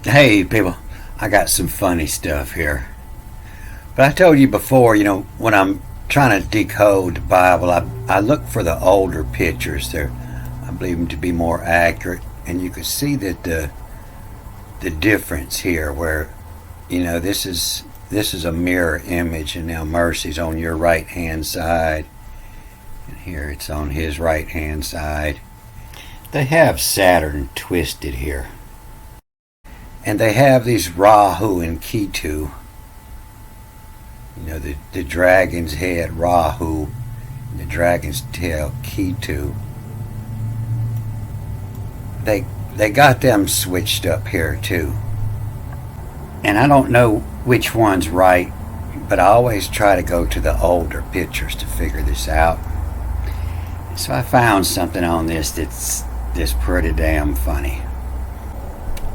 Hey people, I got some funny stuff here. But I told you before, when I'm trying to decode the Bible, I look for the older pictures. I believe them to be more accurate, and you can see that the difference here, where this is a mirror image, and now Mercy's on your right hand side, and here it's on his right hand side. They have Saturn twisted here. And they have these Rahu and Ketu. The dragon's head, Rahu, and the dragon's tail, Ketu. They got them switched up here too. And I don't know which one's right, but I always try to go to the older pictures to figure this out. So I found something on this that's pretty damn funny.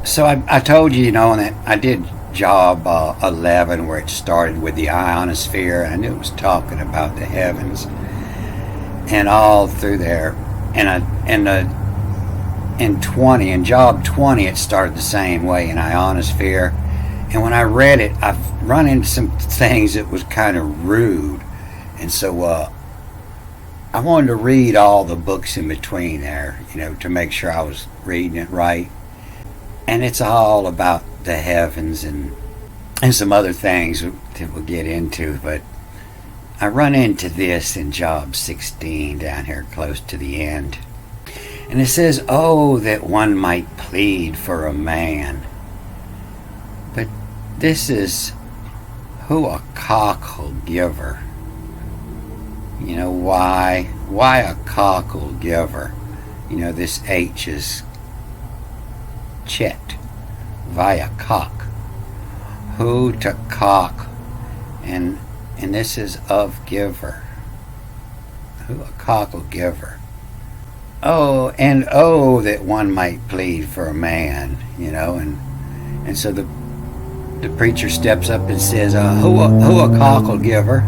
So I told you, that I did job 11 where it started with the ionosphere. I knew it was talking about the heavens and all through there. In job 20 it started the same way, in ionosphere. And when I read it, I've run into some things that was kind of rude. And so I wanted to read all the books in between there, to make sure I was reading it right. And it's all about the heavens and some other things that we'll get into. But I run into this in job 16 down here close to the end. And it says, "Oh, that one might plead for a man." But this is who a cockle giver. Why? Why a cockle giver? This H is chet, via cock. Who to cock, and this is of giver. Who a cockle giver. Oh, and oh, that one might plead for a man, and so the preacher steps up and says, who a cockle giver,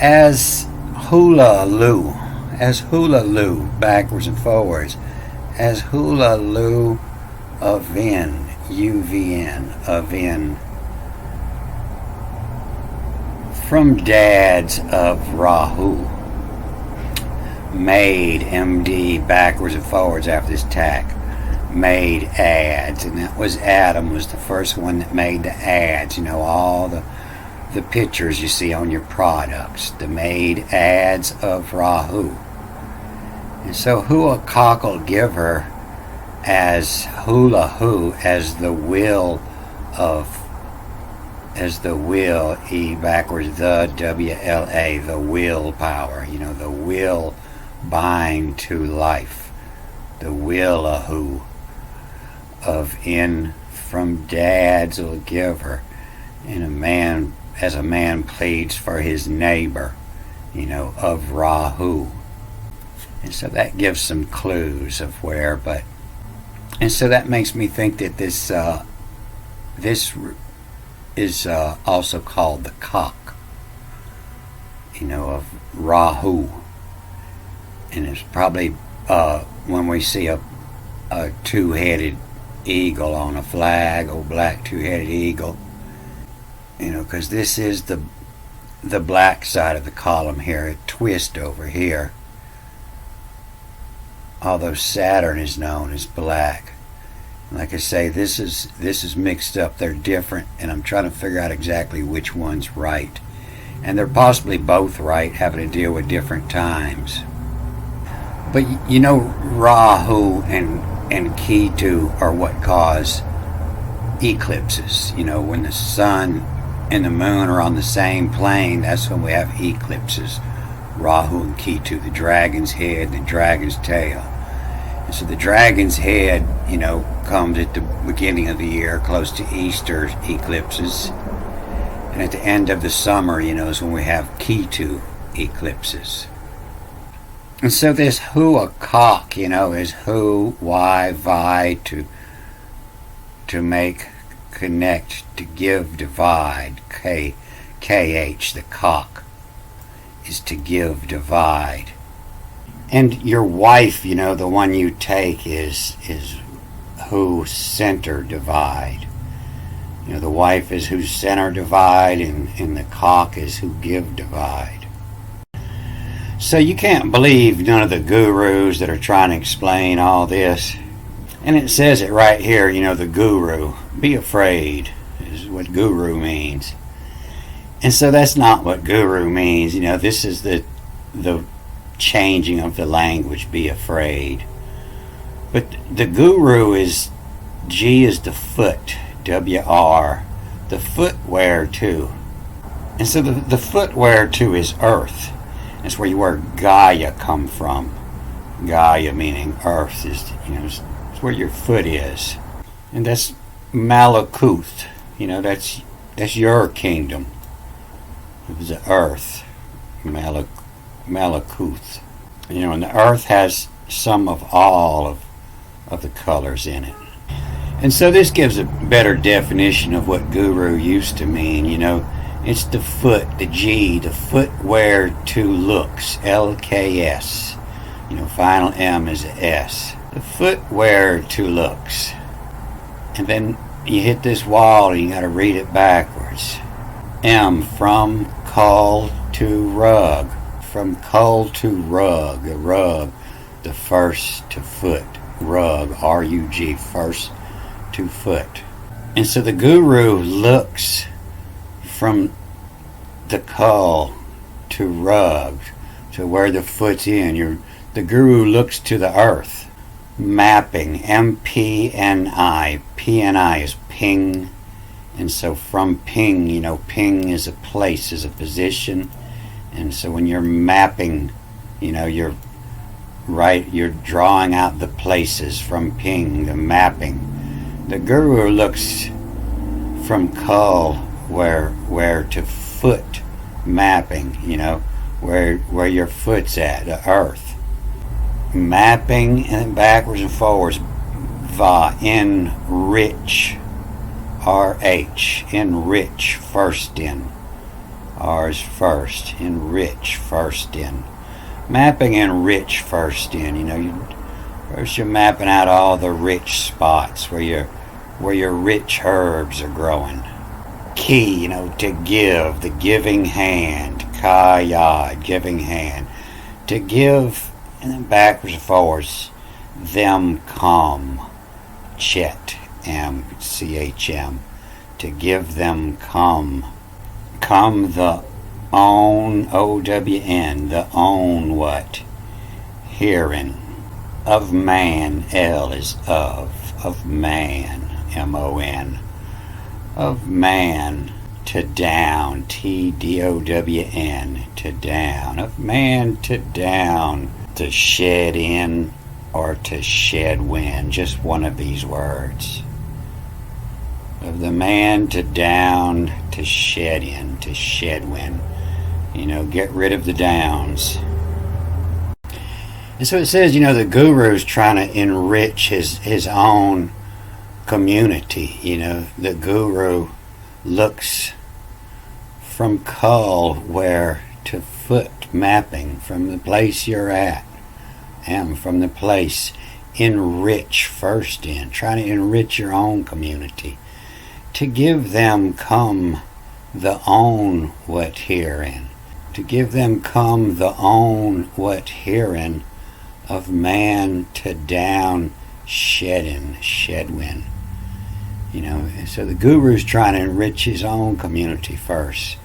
as hula loo, backwards and forwards, as hula loo avin, UVN, avin, from dads of Rahu, made, MD, backwards and forwards after this tack, made ads, and that was Adam was the first one that made the ads, all the pictures you see on your products, the made ads of Rahu. And so who a cockle giver, as hula who, as the will, E backwards, the WLA, the will power, the will bind to life, the will a who, of in, from dad's will giver, and as a man pleads for his neighbor, of Rahu. And so that gives some clues of where, and so that makes me think that this is also called the cock, of Rahu. And it's probably when we see a two-headed eagle on a flag, black two-headed eagle, because this is the black side of the column here, a twist over here. Although Saturn is known as black. Like I say, this is mixed up. They're different, and I'm trying to figure out exactly which one's right. And they're possibly both right, having to deal with different times. But Rahu and Ketu are what cause eclipses. When the sun and the moon are on the same plane, that's when we have eclipses. Rahu and Ketu, the dragon's head, the dragon's tail. And so the dragon's head, comes at the beginning of the year, close to Easter eclipses. And at the end of the summer, is when we have Ketu eclipses. And so this who a cock, is who, why, vi, to make, connect, to give, divide, KH, the cock, is to give, divide. And your wife, the one you take, is who center divide. You know, the wife is who center divide, and the cock is who give divide. So you can't believe none of the gurus that are trying to explain all this. And it says it right here, you know, the guru. Be afraid is what guru means. And so that's not what guru means. You know, this is the changing of the language, be afraid. But the guru is, G is the foot, W-R, the footwear too. And so the footwear too is earth. That's where your word Gaia come from. Gaia meaning earth is, you know, it's where your foot is. And that's Malakuth. You know, that's your kingdom. It was the earth. Malakuth. You know, and the earth has some of all of the colors in it. And so this gives a better definition of what guru used to mean. You know, it's the foot, the G, the footwear to looks, LKS. You know, final M is a S. The footwear to looks. And then you hit this wall and you got to read it backwards. M, from cull to rug. From cull to rug. A rug, the first to foot. Rug, R-U-G, first to foot. And so the guru looks from the cull to rug, to where the foot's in. The guru looks to the earth. Mapping, M-P-N-I. P-N-I is ping. And so from ping, you know, ping is a place, is a position. And so when you're mapping, you know, you're drawing out the places from ping, the mapping. The guru looks from cull where to foot, mapping, you know, where your foot's at, the earth. Mapping and then backwards and forwards. Va, enrich, R-H, enrich, first in. R is first, enrich, first in. Mapping and rich first in, you know, first you're mapping out all the rich spots where your rich herbs are growing. Key, you know, to give, the giving hand, kaya, giving hand. To give, and then backwards and forwards, them come, chet, M, C-H-M, to give them come. Come the own, O-W-N, the own what? Hearing. Of man, L is of man, M-O-N. Of man to down, T-D-O-W-N, to down. Of man to down, to shed in or to shed wind, just one of these words. Of the man to down, to shed in, to shed wind. You know, get rid of the downs. And so it says, you know, the guru's trying to enrich his own community. You know, the guru looks from cull where to foot, mapping from the place you're at. And from the place, enrich first in, trying to enrich your own community. To give them come the own what herein. To give them come the own what herein. Of man to down, shedding, shedwin. You know, so the guru's trying to enrich his own community first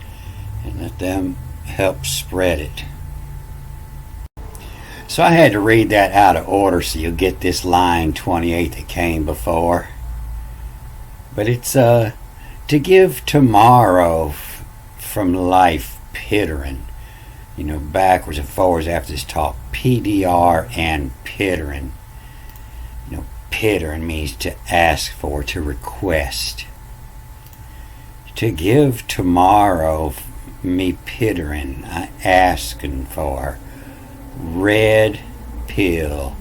and let them help spread it. So I had to read that out of order so you'll get this line 28 that came before. But it's to give tomorrow from life pittering. You know, backwards and forwards after this talk. PDR and pittering. You know, pittering means to ask for, to request. To give tomorrow me pittering, asking for. Red pill.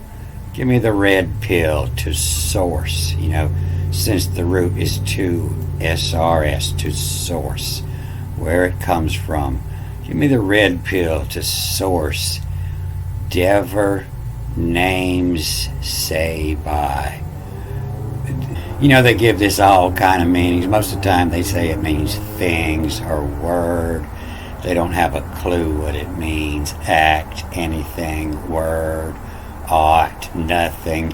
Give me the red pill to source, you know, since the root is to SRS, to source, where it comes from. Give me the red pill to source. Dever names say by. They give this all kind of meanings. Most of the time they say it means things or word. They don't have a clue what it means. Act, anything, word, ought, nothing,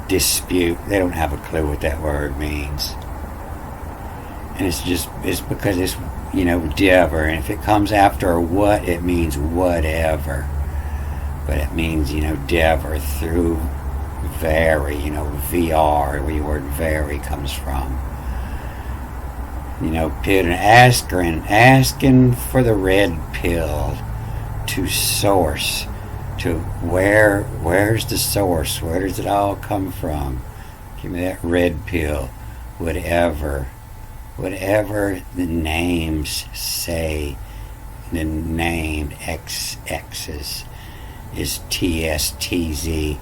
dispute. They don't have a clue what that word means. And it's because it's, dever. And if it comes after a what, it means whatever. But it means, dever, through, very, VR, where the word very comes from. Peter asking for the red pill to source, to where's the source? Where does it all come from? Give me that red pill. Whatever the names say, the name XX's is TSTZ,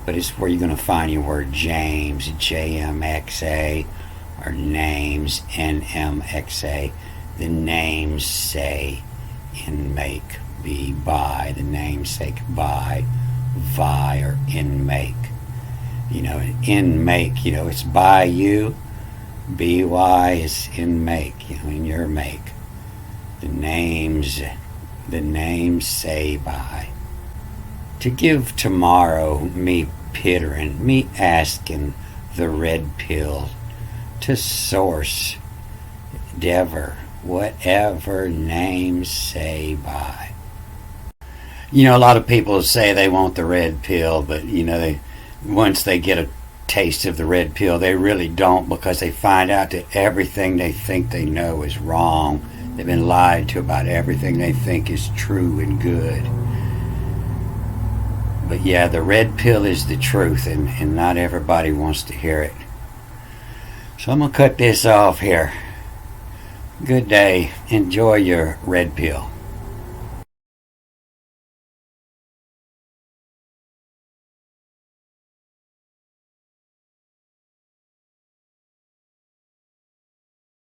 but it's where you're going to find your word James, JMXA, or names, NMXA. The names say in make, be, by, the namesake, by, vi, or in make. In make, it's by you. BY is in make, in your make. The names say by. To give tomorrow, me pittering, me asking the red pill to source, dever, whatever names say by. A lot of people say they want the red pill, but once they get a taste of the red pill, they really don't, because they find out that everything they think they know is wrong. They've been lied to about everything they think is true and good. But yeah, the red pill is the truth, and not everybody wants to hear it. So I'm going to cut this off here. Good day. Enjoy your red pill.